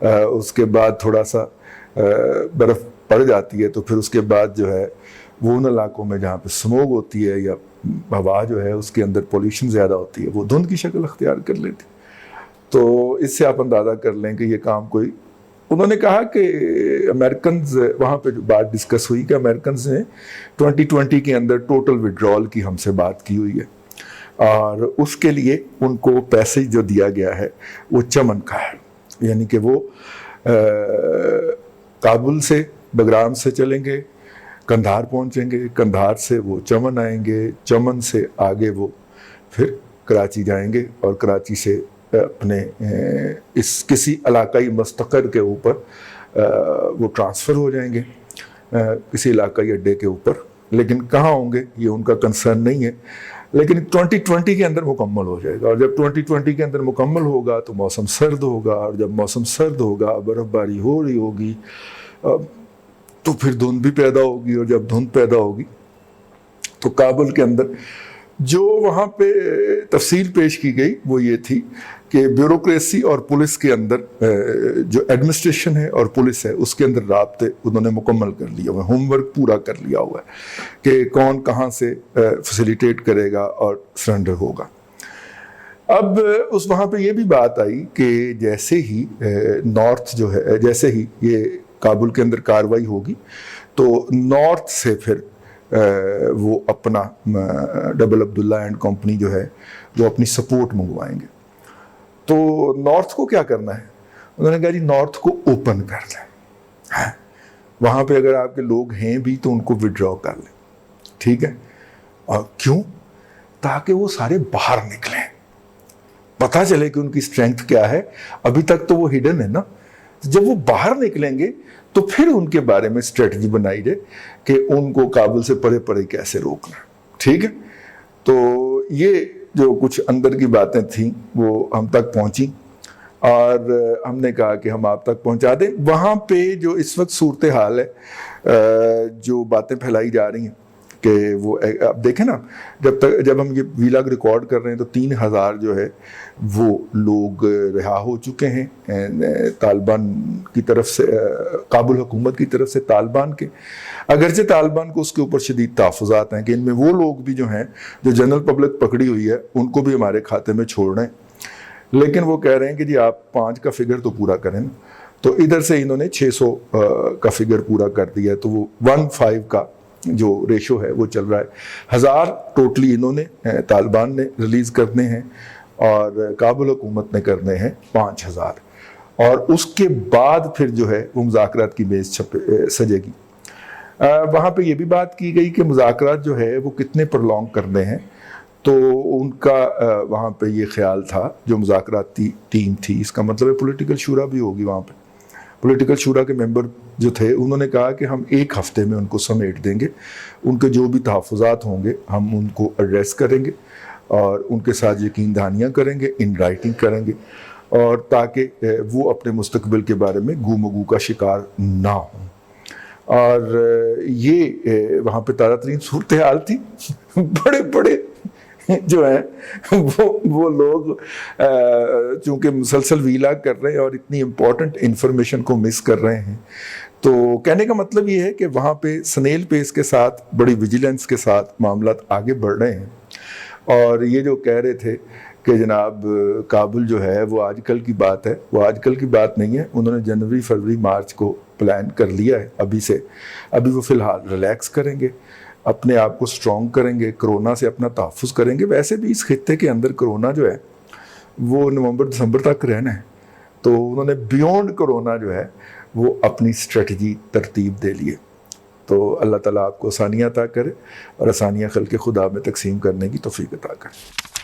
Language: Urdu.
اس کے بعد تھوڑا سا برف پڑ جاتی ہے تو پھر اس کے بعد جو ہے وہ ان علاقوں میں جہاں پہ سموگ ہوتی ہے یا ہوا جو ہے اس کے اندر پولیوشن زیادہ ہوتی ہے وہ دھند کی شکل اختیار کر لیتی. تو اس سے آپ اندازہ کر لیں کہ یہ کام کوئی. انہوں نے کہا کہ امریکنز وہاں پہ جو بات ڈسکس ہوئی کہ امریکنز نے 2020 کے اندر ٹوٹل وڈرال کی ہم سے بات کی ہوئی ہے اور اس کے لیے ان کو پیسج جو دیا گیا ہے وہ چمن کا ہے, یعنی کہ وہ کابل سے بگرام سے چلیں گے, کندھار پہنچیں گے, کندھار سے وہ چمن آئیں گے, چمن سے آگے وہ پھر کراچی جائیں گے اور کراچی سے اپنے اس کسی علاقائی مستقر کے اوپر وہ ٹرانسفر ہو جائیں گے کسی علاقائی اڈے کے اوپر. لیکن کہاں ہوں گے یہ ان کا کنسرن نہیں ہے, لیکن 2020 کے اندر مکمل ہو جائے گا. اور جب 2020 کے اندر مکمل ہوگا تو موسم سرد ہوگا, اور جب موسم سرد ہوگا برف باری ہو رہی ہوگی تو پھر دھند بھی پیدا ہوگی, اور جب دھند پیدا ہوگی تو کابل کے اندر جو وہاں پہ تفصیل پیش کی گئی وہ یہ تھی کہ بیوروکریسی اور پولیس کے اندر جو ایڈمنسٹریشن ہے اور پولیس ہے اس کے اندر رابطے انہوں نے مکمل کر لیا ہوا ہے, ہوم ورک پورا کر لیا ہوا ہے کہ کون کہاں سے فیسیلیٹیٹ کرے گا اور سرنڈر ہوگا. اب اس وہاں پہ یہ بھی بات آئی کہ جیسے ہی نارتھ جو ہے, جیسے ہی یہ کابل کے اندر کاروائی ہوگی تو نارتھ سے پھر وہ اپنا ڈبل عبداللہ اینڈ کمپنی جو ہے وہ اپنی سپورٹ منگوائیں گے. تو نارتھ کو کیا کرنا ہے, انہوں نے کہا جی نارتھ کو اوپن کر لیں, وہاں پہ اگر آپ کے لوگ ہیں بھی تو ان کو وڈرا کر لیں, ٹھیک ہے. اور کیوں؟ تاکہ وہ سارے باہر نکلیں, پتہ چلے کہ ان کی اسٹرینتھ کیا ہے. ابھی تک تو وہ ہڈن ہے نا, جب وہ باہر نکلیں گے تو پھر ان کے بارے میں اسٹریٹجی بنائی جائے کہ ان کو کابل سے پرے پرے کیسے روکنا, ٹھیک ہے. تو یہ جو کچھ اندر کی باتیں تھیں وہ ہم تک پہنچی اور ہم نے کہا کہ ہم آپ تک پہنچا دیں. وہاں پہ جو اس وقت صورتحال ہے, جو باتیں پھیلائی جا رہی ہیں کہ وہ اب دیکھیں نا, جب ہم یہ ویلاگ ریکارڈ کر رہے ہیں تو 3000 جو ہے وہ لوگ رہا ہو چکے ہیں طالبان کی طرف سے, کابل حکومت کی طرف سے طالبان کے. اگرچہ طالبان کو اس کے اوپر شدید تحفظات ہیں کہ ان میں وہ لوگ بھی جو ہیں جو جنرل پبلک پکڑی ہوئی ہے ان کو بھی ہمارے کھاتے میں چھوڑ رہے ہیں, لیکن وہ کہہ رہے ہیں کہ جی آپ 5 کا فگر تو پورا کریں نا. تو ادھر سے انہوں نے 600 کا فگر پورا کر دیا ہے, تو وہ 1:5 کا جو ریشو ہے وہ چل رہا ہے. 1000 ٹوٹلی انہوں نے طالبان نے ریلیز کرنے ہیں اور کابل حکومت نے کرنے ہیں 5000, اور اس کے بعد پھر جو ہے وہ مذاکرات کی میز سجے گی. وہاں پہ یہ بھی بات کی گئی کہ مذاکرات جو ہے وہ کتنے پرلونگ کرنے ہیں. تو ان کا وہاں پہ یہ خیال تھا, جو مذاکراتی ٹیم تھی, اس کا مطلب ہے پولیٹیکل شورا بھی ہوگی وہاں پہ. پولیٹیکل شورا کے ممبر جو تھے انہوں نے کہا کہ ہم 1 ہفتے میں ان کو سمیٹ دیں گے, ان کے جو بھی تحفظات ہوں گے ہم ان کو ایڈریس کریں گے اور ان کے ساتھ یقین دہانیاں کریں گے, ان رائٹنگ کریں گے, اور تاکہ وہ اپنے مستقبل کے بارے میں گو مگو کا شکار نہ ہوں. اور یہ وہاں پہ تازہ ترین صورتحال تھی. بڑے بڑے جو ہیں وہ لوگ چونکہ مسلسل ویلا کر رہے ہیں اور اتنی امپورٹنٹ انفارمیشن کو مس کر رہے ہیں, تو کہنے کا مطلب یہ ہے کہ وہاں پہ سنیل پیس کے ساتھ بڑی ویجیلنس کے ساتھ معاملات آگے بڑھ رہے ہیں. اور یہ جو کہہ رہے تھے کہ جناب کابل جو ہے وہ آج کل کی بات ہے, وہ آج کل کی بات نہیں ہے. انہوں نے جنوری فروری مارچ کو پلان کر لیا ہے ابھی سے. ابھی وہ فی الحال ریلیکس کریں گے, اپنے آپ کو سٹرونگ کریں گے, کرونا سے اپنا تحفظ کریں گے. ویسے بھی اس خطے کے اندر کرونا جو ہے وہ نومبر دسمبر تک رہنا ہے, تو انہوں نے بیونڈ کرونا جو ہے وہ اپنی اسٹریٹجی ترتیب دے لیے. تو اللہ تعالیٰ آپ کو آسانیاں عطا کرے اور آسانیاں خلق خدا میں تقسیم کرنے کی توفیق عطا کرے.